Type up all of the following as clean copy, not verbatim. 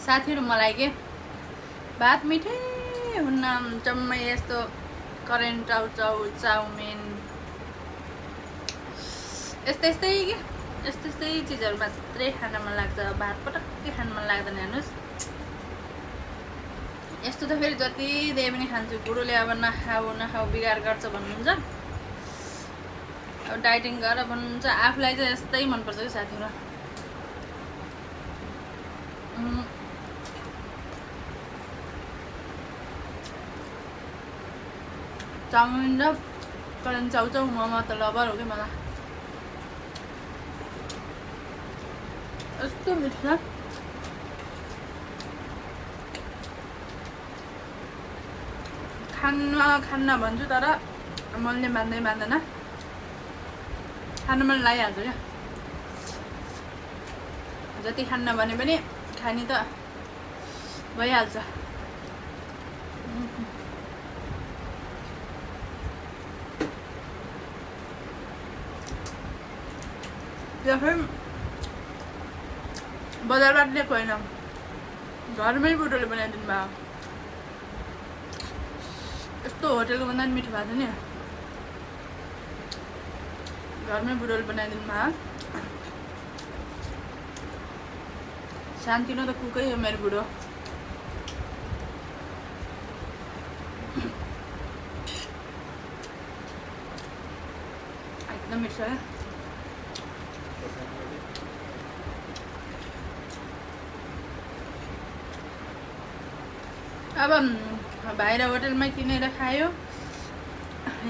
साथीहरु मलाई के भात मिठै हुन्न जम्मै यस्तो करेन्ट चाउचाउ चाउमिन यस्तै चिजहरु मात्रै खान मन लाग्छ भात पटक्कै खान मन लाग्दैन हेर्नुस् यस्तो त फेरि जति दिए पनि खान्छु बुढोले अब नखाऊ बिगार गर्छ भन्नुहुन्छ अब डाइटिङ गर भन्नुहुन्छ आफुलाई चाहिँ यस्तै मन पर्छ के साथीहरु चाउमिन र करेन्ट चाउचाउ मोमो त लभर हो कि मलाई यस्तो मिठो छ खान्न भन्छु तर मनले मान्दैन खान मन लागिहाल्छ क्या जति खान्न भने पनि खानी त भइहाल्छ या फिर बजारबाट ल्याएको होइन घरमै बुढोले बनाइदिनु भयो यस्तो होटेलको भन्दा पनि मिठो भएको छ नि घरमै बुढोले बनाइदिनु भयो शान्तिनो त कुकै हो मेरो बुढो एकदम मिठो छ अब बाहिर होटेलमा किनेर खायो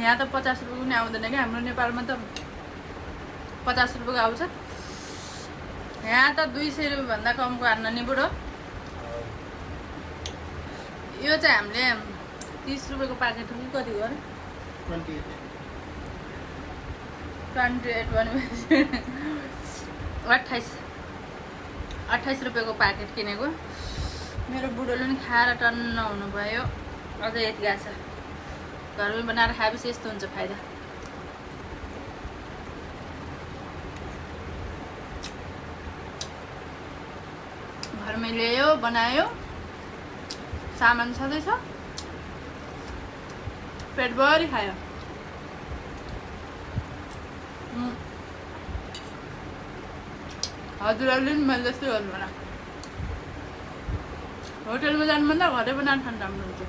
यहाँ त 50 रुपैयाँ पनि आउँदैन क्या हाम्रो नेपालमा त 50 रुपैयाँको आउँछ यहाँ त 200 रुपैयाँ भन्दा कमको हान्न नि बुढो यो चाहिँ हामीले 30 रुपैयाँको प्याकेट हो कि कति हो अरे 28 भनेपछि 28 रुपैयाँको प्याकेट किनेको मेरो बुढोले नि खाएर टन्न हुनुभयो अझै यति गएको छ घरमै बनाएर खाएपछि यस्तो हुन्छ फाइदा घरमै ल्यायो बनायो सामान छँदैछ पेटभरि खायो हजुरहरूले नि मैले जस्तै गर्नु होला होटेलमा जानुभन्दा घरै बनाएर खानु राम्रो हुन्छ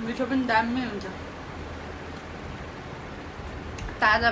मिठो पनि दामी हुन्छ ताजा